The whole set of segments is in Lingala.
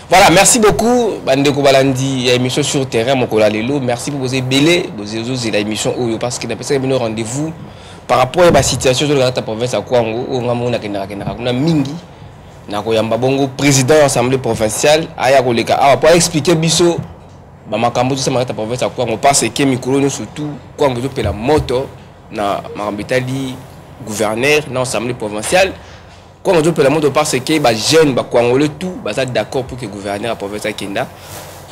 Voilà, merci beaucoup. Bandeko Balandi, il y a une émission sur terrain, mon collègue Lelo. Merci pour vos ébélés, vos ésos et l'émission Oyo, parce qu'il a passé un rendez-vous par rapport à la situation de la province à Kwango, où on a Mingi, Nakoyamba Bongo, président de l'Assemblée provinciale, Aya Koleka. Alors, pour expliquer Bisso, Makambo, tout ça, la province à Kwango, parce que Mikolo, surtout, Kwango, c'est la moto, na Marambetali, gouverneur, dans l'Assemblée provinciale. Quand on dit que la monde parce que les jeunes, les Congolais, tout, sont d'accord pour que le gouverneur de la province de Kenda.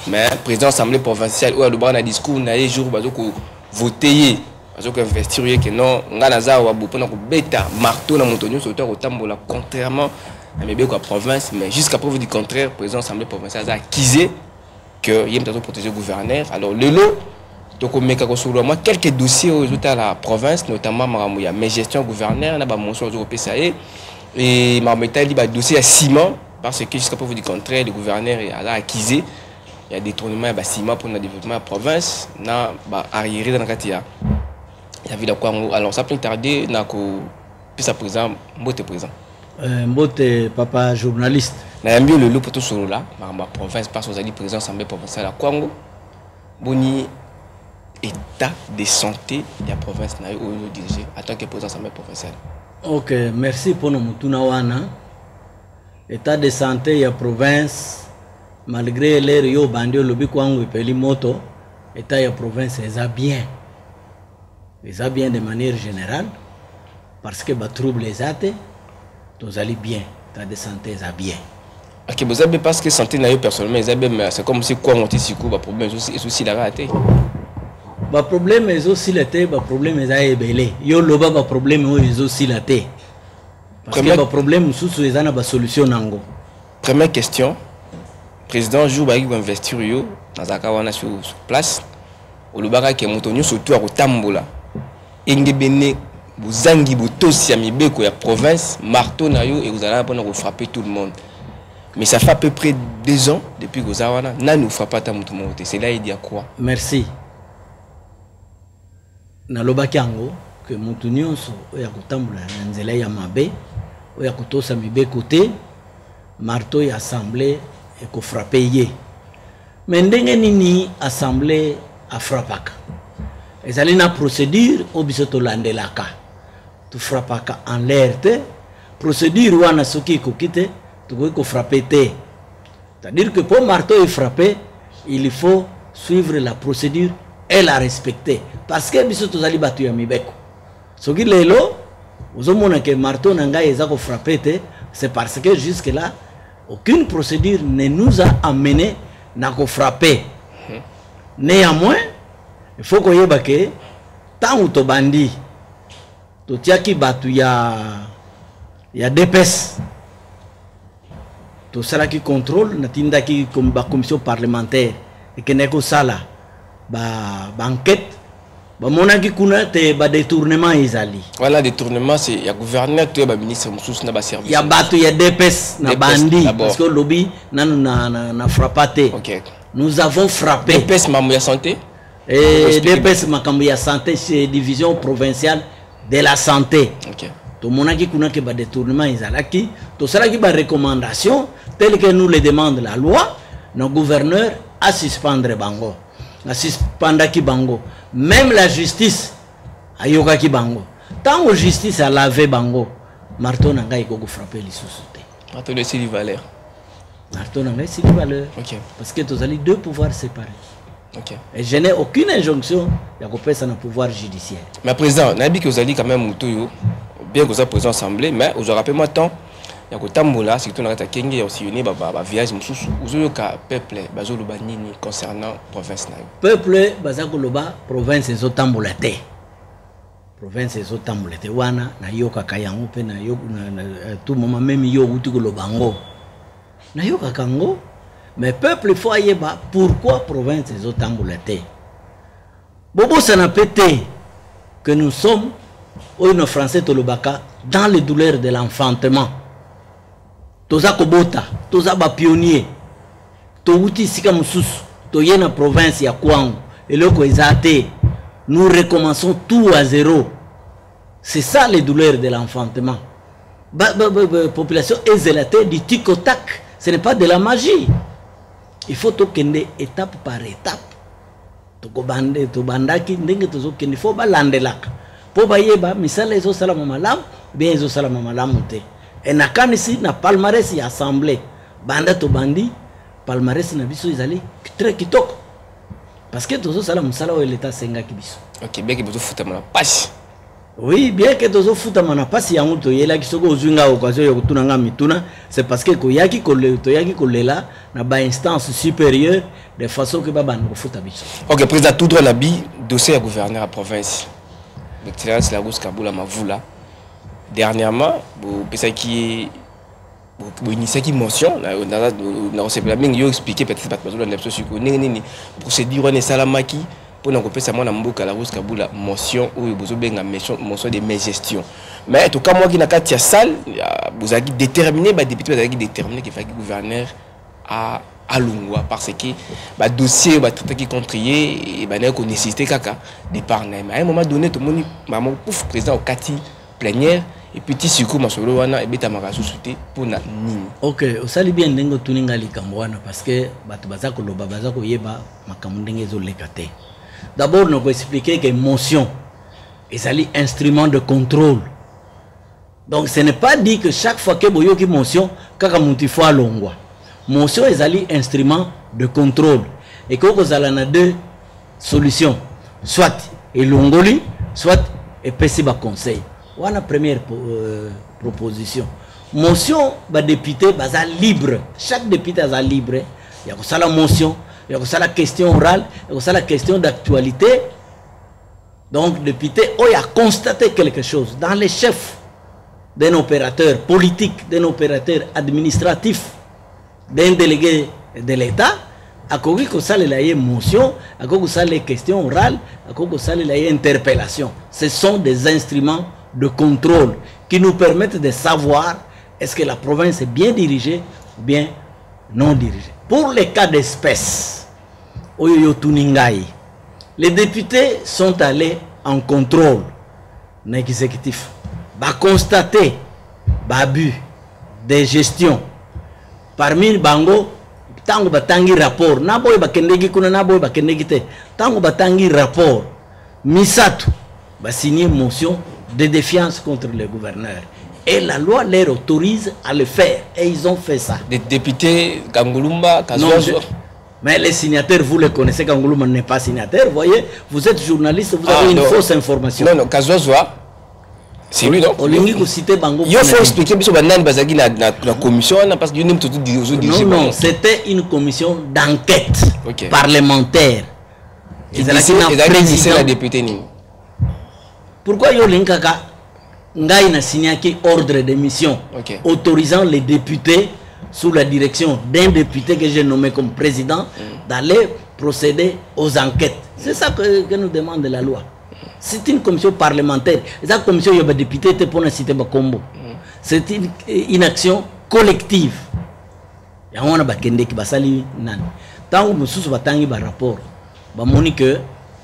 Mais le président de l'Assemblée provinciale, où il y a un discours, il y a des jours, il faut voter, il faut investir, que non, on a un bêta, marteau dans mon tonneau, contrairement à la province. Mais jusqu'à preuve du contraire, le président de l'Assemblée provinciale a accusé qu'il y a un protéger le gouverneur. Alors, le lot, donc, on met quelques dossiers aux résultats de la province, notamment mes gestions gouverneur, on a mention au PSAE. Et Marmetali il y a dossier à ciment parce que jusqu'à preuve du contraire le gouverneur a accusé il y a des détournements de ciment pour le développement de la province na arriéré dans la quartier il y a vu quoi alors ça peut tarder na ko puis à présent Mbote présent Mbote papa journaliste na bien le poto solo là ma province parce aux alliés présents assemblée provinciale à Kwango boni état de santé de la province na yo dirigé en tant que président assemblée provinciale. Ok, merci pour nous Mutuna. État de santé de la province, malgré l'air yo bandio lobi kwangu peli moto, état de la province est bien. Ils bien de manière générale, parce que les troubles les athées, tous allez bien. État de santé est bien. Ok, vous avez parce que santé n'a eu personnellement, c'est comme si quoi monter si quoi, problème est aussi la raté. Le problème est aussi le problème est belé. Yo loba ba problème est aussi la té. Parce que le problème sous est une solution nango. Première question. Président joue ba investir yo dans akawana sur place. O lobaka ke motonyo surtout à Tambola. Engebene buzangi botosi ya mibeko ya province marteau na yo et vous allez pour frapper tout le monde. Mais ça fait à peu près 2 ans depuis que vous avez na nous frappe pas ta moto. C'est là il dit à quoi? Merci. Nalobaki yango que mutu nyonso oya kotambola na nzela ya mabe oya kotosa mibeko te marteau ya assemblée eko frapper ye mais ndenge nini assemblée a frappaka ezali na procédure obiso tolandelaka tu frappaka en l'air te procédure wana soki ekoki te tokoki kofrappe te c'est-à-dire que pour marteau est frappé il faut suivre la procédure et la respecter parce que biso tozali batu ya mibeko soki lelo ozomona ke marteau na ngai eza ko frapper te c'est parce que jusque là aucune procédure ne nous a amené na ko frapper. Néanmoins il faut koyeba ke tangu to bandi to tiaki batu ya DPS to sala ki contrôle na tinda ki comme ba commission parlementaire et que neko sala ba enquête ba monaki kuna te ba détournement izali voilà détournement c'est ya gouverneur to ba ministre mususu na ba service ya batu ya DPS na bandi parce que lobby na frappate. OK, nous avons frappé DPS mamu ya santé et DPS makambo ya santé c'est division provinciale de la santé. OK, to monaki kuna ke ba détournement izalaki to salaki ba recommandation telle que nous le demande la loi nos gouverneurs à suspendre bango na suspendaki bango. Même la justice a yokaki bango. Tant que justice a lavé bango, marteau n'a pas frappé les sous-soutés. marteau de Sylvie Valère. Marteau n'a pas Sylvie Valère. OK, parce que tous les deux pouvoirs séparés. OK, et je n'ai aucune injonction de couper ça dans le pouvoir judiciaire. Mais président, n'a dit que vous allez quand même mutuyo bien que vous êtes président assemblée mais vous rappelez moi tant ya ko tambola surtout na ta kenge ya aussi ba village mususu uzoyo ka peuple bazolo banini concernant province na yo peuple bazako loba province ezo tambola te province ezo tambola te wana na yoka kayango pe na yo tout moment même yo uti ko lobango na yoka kango mais peuple faut ayeba pourquoi province ezo tambola te bobo ça n'a pété que nous sommes au no français tolobaka dans les douleurs de l'enfantement. Toza kobota, toza ba pionnier. To uti sika mususu, to yena province ya Kwangu. Eloko ezate. Nous recommençons tout à zéro. C'est ça les douleurs de l'enfantement. Population est zélatée du tic au tac. Ce n'est pas de la magie. Il faut tokende étape par étape. Tokobande to bandaki ndenge tozokende faut balandelaka. Po bayeba misala ezo sala mamalam bien ezo sala mamalam te. Et nakanisi na palmarès ya assemblée. Banda to bandi palmarès na biso ezali très kitoko. Parce que tozo sala musala wa l'état senga kibiso. OK, bien que bozo futa mona passe. Oui, bien que tozo futa mona passe yango to yela kisoko ozunga occasion ya kutuna nga mituna, c'est parce que koyaki kolela na ba instance supérieure de façon que baba ngo futa biso. OK, président tout droit la bi dossier à gouverneur à province. L'excellence la Rose Kabula Mavula. Dernièrement, vous pensez qui vous initiez qui motion na receveur mingi yo expliquer peut-être pas besoin de sur nini procédure on est salamaki pour na kopesa mona mboka la Rose Kabula motion ou besoin benga motion de mes gestion. Mais en tout cas moi qui na kati ya salle vous avez déterminé ba député vous avez déterminé qu'il fallait que gouverneur à Lungwa parce que ba dossier ba traité qui contrier et ba na ko nécessité kaka départ na mais à un moment donné tout le monde maman pouf président au kati plénière et petit suku masolo wana et beta makasu souté pour na nini. OK, osali bien ndengo tuninga likambo wana parce que batu bazako loba bazako yeba makambo ndenge zo lekate. D'abord nous expliquer que motion ezali instrument de contrôle. Donc ce n'est pas dit que chaque fois que boyoki motion kaka muti fo alongwa. Motion ezali instrument de contrôle et que kozala na deux solutions, soit elongoli soit epesi ba conseil. Voilà la première proposition. Motion, bah député, bah libre. Chaque député est libre. Il y a ça la motion, il y a ça la question orale, il y a ça la question d'actualité. Donc, député, il a constaté quelque chose dans les chefs d'un opérateur politique, d'un opérateur administratif, d'un délégué de l'État. À cause que ça les motion, à cause que ça les questions orales, à cause que ça les interpellations. Ce sont des instruments de contrôle qui nous permettent de savoir est-ce que la province est bien dirigée ou bien non dirigée. Pour les cas d'espèce, les députés sont allés en contrôle exécutif. Bah constater abus de gestion parmi bango tango batangi rapport na boy bakendegi kuna na boy bakendegi te tango batangi rapport misatu ba signer motion de défiance contre le gouverneur. Et la loi les autorise à le faire. Et ils ont fait ça. Des députés Kangulumba, Kazozo. Mais les signataires, vous les connaissez, Kangulumba n'est pas signataire. Vous voyez, vous êtes journaliste, vous avez une fausse information. Non, Kazozo, c'est lui, non? Il faut expliquer, la commission, parce que non, c'était une commission d'enquête parlementaire. Ils ont la députée. Pourquoi Yolinkaka Ngaï n'a signé un ordre de mission autorisant les députés sous la direction d'un député que j'ai nommé comme président d'aller procéder aux enquêtes. C'est ça que nous demande la loi. C'est une commission parlementaire. Cette commission, il y a des députés pour citer Bakombo. C'est une action collective. Il y a un bakende qui basali nan. Tant que nous sommes un rapport, bah moni que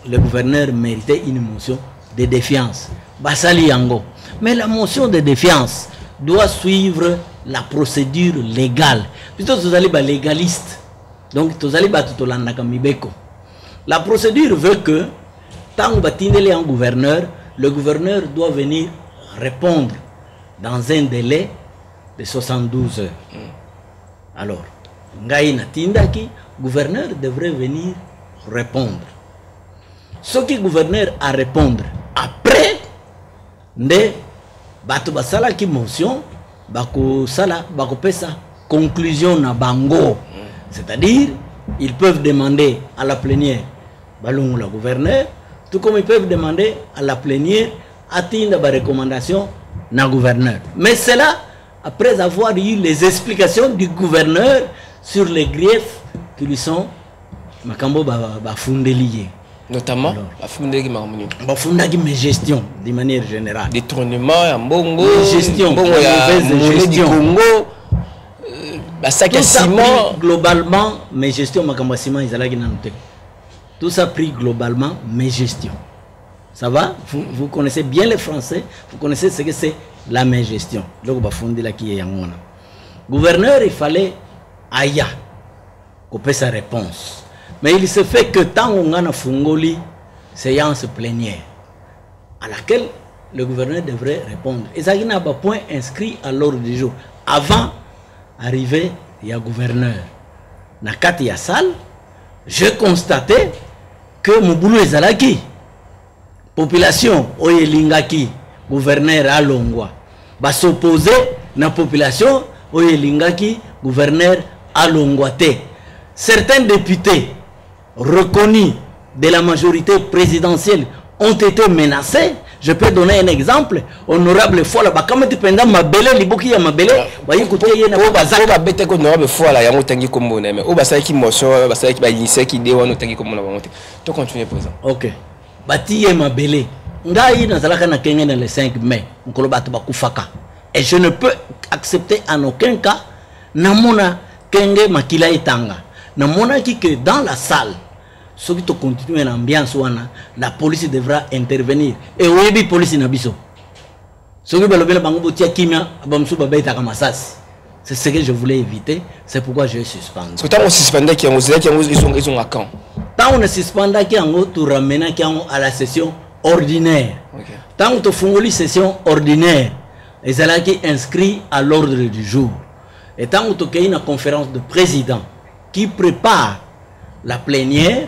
le gouverneur méritait une motion de défiance. Basali yango. Mais la motion de défiance doit suivre la procédure légale. Plutôt vous allez ba légaliste. Donc vous allez ba tutolanda kamibeko. La procédure veut que tant que batindele un gouverneur, le gouverneur doit venir répondre dans un délai de 72 heures. Alors, ngaïna tindaki, gouverneur devrait venir répondre. Ce qui gouverneur à répondre après, ne batu basala ki motion, bako sala, bako pesa conclusion na bango. C'est-à-dire, ils peuvent demander à la plénière, balungu la gouverneur, tout comme ils peuvent demander à la plénière, atteindre la recommandation na gouverneur. Mais cela, après avoir eu les explications du gouverneur sur les griefs qui lui sont makambo bafundelié. Notamment la gestion de manière générale. Détournement, mbongo, gestion, mauvaise gestion. Globalement, mes gestions, tout ça pris globalement mes gestions. Ça va? Vous connaissez bien les Français, vous connaissez ce que c'est la main gestion. Donc, gouverneur, il fallait aya couper sa réponse. Mais il se fait que tant on a fungoli séance plénière à laquelle le gouverneur devrait répondre. Et ça n'a pas point inscrit à l'ordre du jour. Avant d'arriver, il y a gouverneur. Dans la salle, je constatais que mon boulot est à qui population oye lingaki gouverneur à Longwa va s'opposer à la population oye lingaki gouverneur à Longwa. Certains députés reconnus de la majorité présidentielle ont été menacés. Je peux donner un exemple. Honorable Fola, comme tu penses, ma belle, liboki ya ma belle, voyez écoutez, il y a un bazar. Oba bête que honorable Fola, ya motangi comme on aime. Oba ça qui motion, oba ça qui ba initier qui déwa motangi comme on a monté. Tu continues présent. OK. Bati ya ma belle. Ngai na zalaka na kenga le 5 mai. Nkolo batu bakufaka. Et je ne peux accepter en aucun cas namona kenge makila itanga. Namona ki que dans la salle ceux qui continuent l'ambiance, la police devra intervenir. Et oui, la police n'a pas besoin. Ceux c'est ce que je voulais éviter. C'est pourquoi je suspends. Quand on suspend, ils sont à quand? Tant on suspend, on ramène à la session ordinaire. Tant on fait une session ordinaire, ils sont inscrits à l'ordre du jour. Et tant on fait une conférence de président qui prépare la plénière,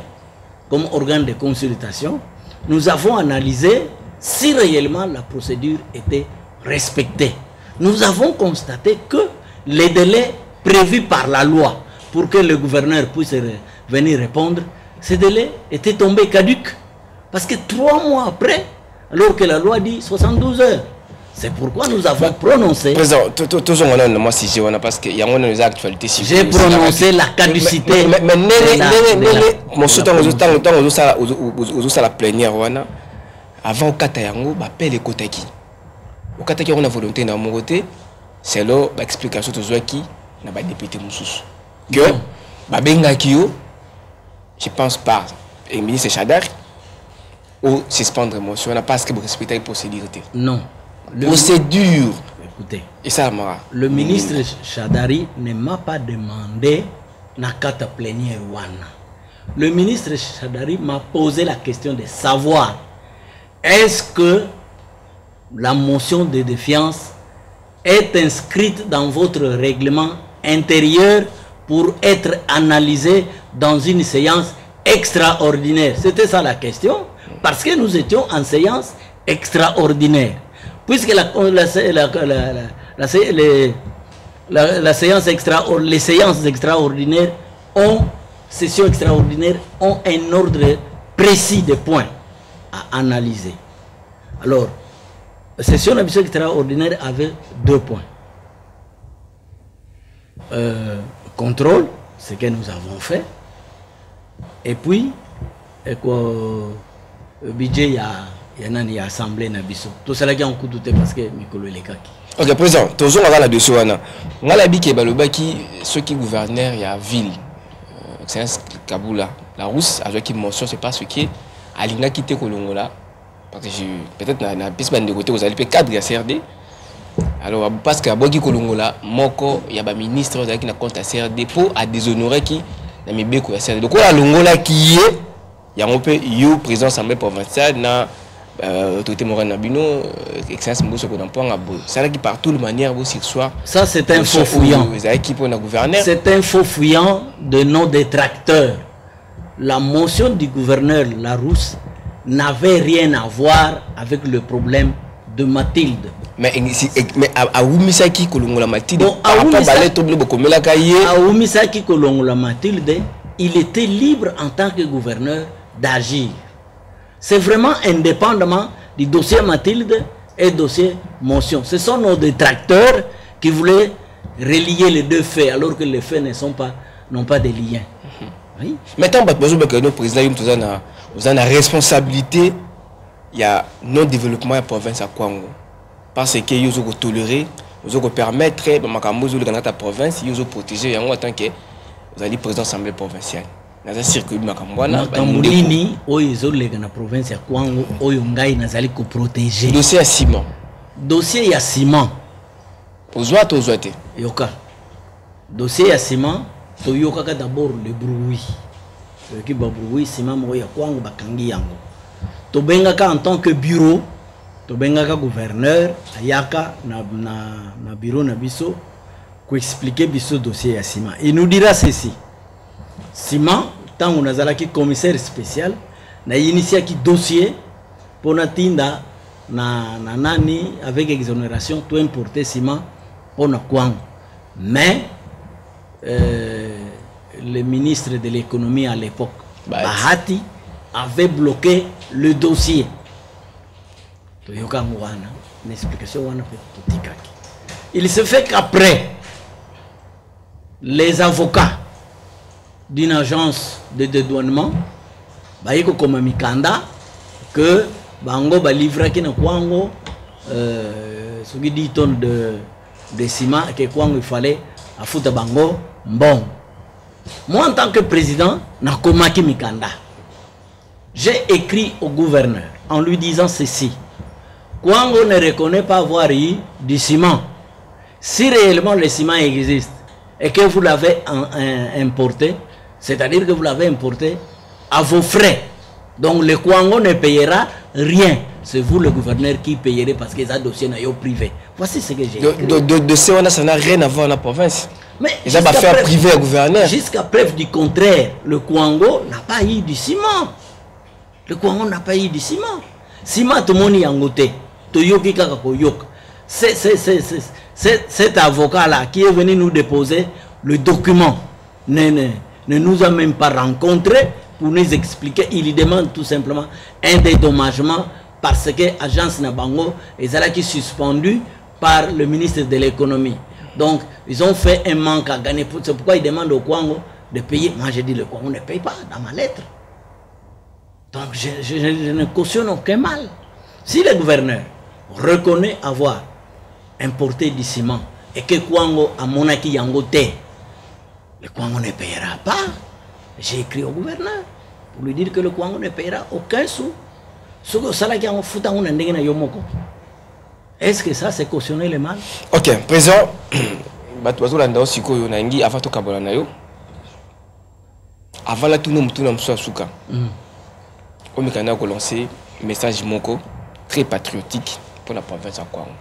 comme organe de consultation, nous avons analysé si réellement la procédure était respectée. Nous avons constaté que les délais prévus par la loi pour que le gouverneur puisse venir répondre, ces délais étaient tombés caducs. Parce que 3 mois après, alors que la loi dit 72 heures, c'est pourquoi nous avons prononcé. Président, toujours moi si j'ai parce qu'il y a une actualité. J'ai prononcé la caducité. Mais mon soutien aux la plénière avant au Katayango, appelle les Kotaki. Au Kataki, on a volonté dans mon côté, c'est là l'explication de qui n'a pas député Moussous. Que Babenga Kyo, je pense pas, et le ministre Chadar, ou suspendre motion parce que vous respectez la procédure. Non. Procédure. Écoutez, et ça, le ministre Chadari ne m'a pas demandé na carte plénière wana. Le ministre Chadari m'a posé la question de savoir est-ce que la motion de défiance est inscrite dans votre règlement intérieur pour être analysée dans une séance extraordinaire. C'était ça la question, parce que nous étions en séance extraordinaire. Puisque les séances extraordinaires sessions extraordinaires ont un ordre précis de points à analyser. Alors, la session extraordinaire avait 2 points. Contrôle, ce que nous avons fait. Et puis, budget, il y a assemblée Nabiso. Tout cela qui a un coup de tête parce que Mikolo est kaki. Ok, président, toujours on a là-dessus. On a la bique Balobaki, ceux qui gouvernent, il y a ville. C'est Kaboula. La Rousse, avec qui mention, c'est pas ce qui est. Alinga quitté Kolongola. Parce que peut-être dans la piste de côté, vous allez payer 4 CRD. Alors, parce que Bogi Kolongola, Moko, il y a un ministre qui n'a compte à CRD pour à déshonorer qui n'a mis beaucoup à CRD. Donc, la Longola qui est, il y a un peu, il y a président de l'Assemblée provinciale, autorité morale Nabino, excellence Mousso Kodampo, c'est là qui partout de manière aussi soit. Ça, c'est un faux fouillant. C'est un faux fouillant de nos détracteurs. La motion du gouverneur Larousse n'avait rien à voir avec le problème de Mathilde. Mais à Oumisaki Kolongola Mathilde, à Oumisaki Kolongola Mathilde, il était libre en tant que gouverneur d'agir. C'est vraiment indépendamment du dossier Mathilde et du dossier motion. Ce sont nos détracteurs qui voulaient relier les deux faits alors que les faits n'ont pas de lien. Oui. Maintenant, le président vous avez la responsabilité, il y a non-développement de la province à Kwango. Parce que vous avez toléré, vous avez permettre de la province, vous avez protégé en tant que vous allez président de l'Assemblée provinciale. Dans un circuit de Makambouana, Makambouini, la province à Kwango, Oyongai, Nazali ko protéger. Dossier à ciment. Dossier à ciment. Aux ouates, aux ouates. Yoka. dossier à ciment, toyokaka d'abord le bruit. Qui ba bruit ciment moya kwango bakangi yango. To bengaka en tant que bureau, to bengaka gouverneur ayaka na bureau na biso pour expliquer biso dossier à ciment. Il nous dira ceci. Ciment tant on a qui commissaire spécial na initié qui dossier pour natinda na nani avec exonération tout importer ciment pour na kwango. Mais le ministre de l'économie à l'époque, Bahati, avait bloqué le dossier. Il se fait qu'après, les avocats d'une agence de dédouanement, comme Mikanda, que Bango va livrer qui na Kwango, ce qui dit tonnes de ciment, que Kwango il fallait à foutre Bango, bon. Moi, en tant que président, Nakomaki Mikanda, j'ai écrit au gouverneur en lui disant ceci. Kwango ne reconnaît pas avoir eu du ciment. Si réellement le ciment existe et que vous l'avez importé, c'est-à-dire que vous l'avez importé à vos frais, donc le Kwango ne payera rien. C'est vous le gouverneur qui payerez parce que c'est un dossier privé. Voici ce que j'ai écrit. Ça n'a rien à voir avec la province. Mais ils ont fait privé au gouverneur. Jusqu'à preuve du contraire, le Kwango n'a pas eu du ciment. Le Kwango n'a pas eu du ciment. Ciment, tout le monde y a ngoté. Cet avocat-là qui est venu nous déposer le document ne nous a même pas rencontrés pour nous expliquer. Il demande tout simplement un dédommagement parce que l'agence Nabango est suspendue par le ministre de l'économie. Donc, ils ont fait un manque à gagner. C'est pourquoi ils demandent au Kwango de payer. Moi, j'ai dit, le Kwango ne paye pas dans ma lettre. Donc, je ne cautionne aucun mal. Si le gouverneur reconnaît avoir importé du ciment et que Kwango a monaki yangote, le Kwango ne payera pas. J'ai écrit au gouverneur pour lui dire que le Kwango ne payera aucun sou. Est-ce que ça, c'est cautionner le mal? Ok, président, avant la tournée, on a lancé un message moko très patriotique pour la province de Kwango.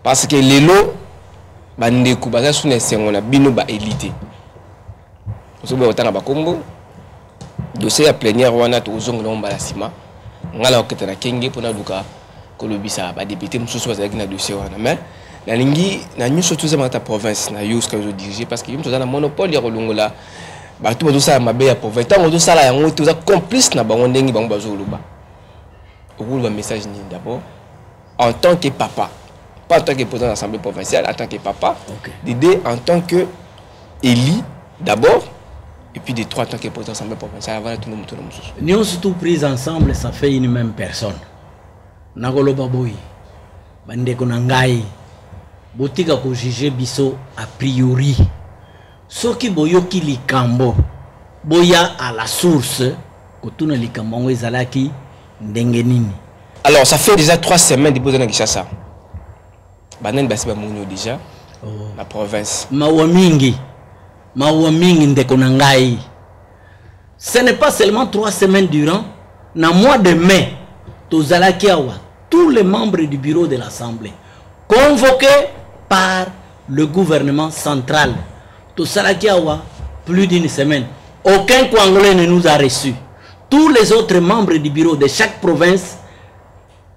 Parce que les lots, bandeko baza suna sengona bino ba élité. Ozobe otanga bakombo. Dossier à plénière wana to ozongona mbala sima. Ngala oketana kenge pona luka kolobisa ba député mususu bazaki na dossier wana. Mais la lingi na nyuso tuza mata province na yo ska zo diriger parce que yimto za na monopole ya kolongola. Ba tout bazo sala mabe ya province. Tango zo sala yango tuza complice na bango ndengi bango bazo luba. Okulu message ni d'abord en tant que papa. Pas en tant que président de l'Assemblée provinciale, en tant que papa, d'aider en tant que élu d'abord, et puis des trois en tant que président de l'Assemblée provinciale avant tout le monde. Nous sommes tous pris ensemble, ça fait une même personne. Nagolo Baboui, Bandeko Nangai, Botika ko juger biso a priori. Soki boyoki likambo, boya à la source, kotuna likambo ezalaki ndengenini. Alors ça fait déjà 3 semaines déposé dans Kinshasa. Banen basi ba munyo déjà la province mawa mingi ndeko nangai. Ce n'est pas seulement 3 semaines durant na mois de mai tozalaki awa tous les membres du bureau de l'Assemblée convoqués par le gouvernement central tozalaki awa plus d'une semaine. Aucun Kwangolais ne nous a reçus. Tous les autres membres du bureau de chaque province,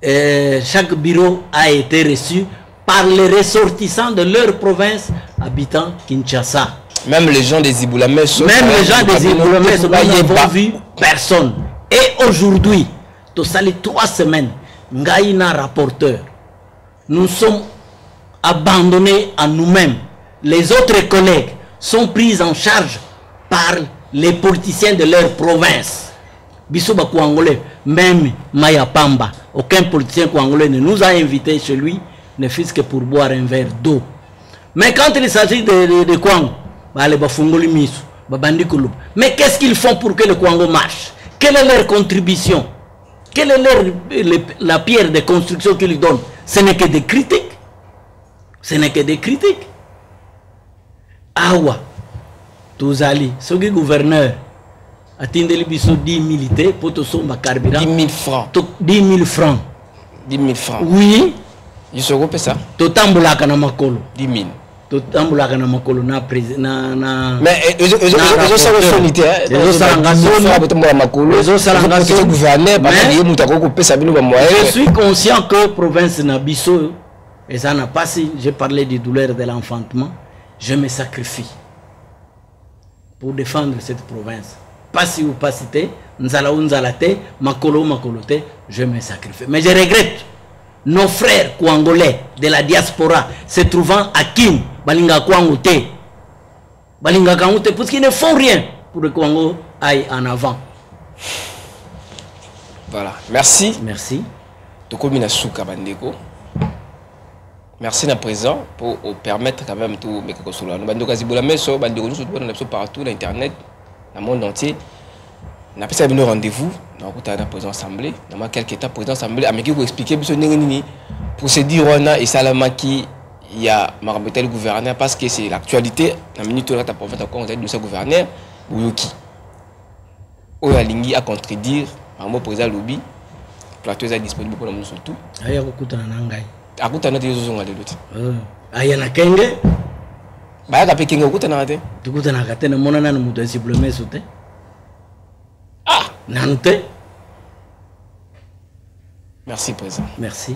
chaque bureau a été reçu par les ressortissants de leur province habitant Kinshasa. Même les gens des Iboulamé, même les gens des Iboulamé, nous n'avons vu personne. Et aujourd'hui, tout ça les 3 semaines, Ngaïna rapporteur, nous sommes abandonnés à nous-mêmes. Les autres collègues sont pris en charge par les politiciens de leur province. Bissouba Kouangolais, même Maya Pamba, aucun politicien Kouangolais ne nous a invités chez lui, ne fût-ce que pour boire un verre d'eau. Mais quand il s'agit de Kouango, mais qu'est-ce qu'ils font pour que le Kouango marche? Quelle est leur contribution? Quelle est la pierre de construction qu'ils donnent? Ce n'est que des critiques. Ce n'est que des critiques. awa tozali soki gouverneur atindeli biso 10 militaires pour tosomba carburant 10 000 francs 10 000 francs 10 000 francs oui je suis repé ça totambolaka na makolo 10 000 totambolaka na makolo na président na mais je suis conscient que province na biso et ça n'a pas si j'ai parlé des douleurs de l'enfantement je me sacrifie pour défendre cette province pas si ou pas cité nzala ou nzala te makolo makolo te je me sacrifie mais je regrette nos frères congolais de la diaspora se trouvant à Kin, Balinga Kwangote, Balinga Kwangote, parce qu'ils ne font rien pour que le Congo aille en avant. Voilà, merci. Merci. Tokomina Souka Bandeko. Merci à présent pour permettre quand même tout mais que cela. Nous bandeko Zibola Meso, bandeko nous sommes partout dans internet, dans le monde entier. On a passé un rendez-vous. Nous avons présent assemblée. Nous avons quelques étapes présent assemblée. Mais qui vous expliquer la procédure et Salamaki, il y a Marabotel gouverneur parce que c'est l'actualité. La minute où on a prophète encore, on a dit le gouverneur Bouyoki. Où la ligne à contredire, un mot président lobby. Plateau est disponible pour nous surtout. Aïe, à beaucoup de nangai. À beaucoup de nangai, ils ont des doutes. Aïe, na kenge. Bah, il a pékin au coup de nangai. Du coup, tu n'as qu'à te mon anan mouton simplement sauté. Ah, Nante. Merci, président. Merci.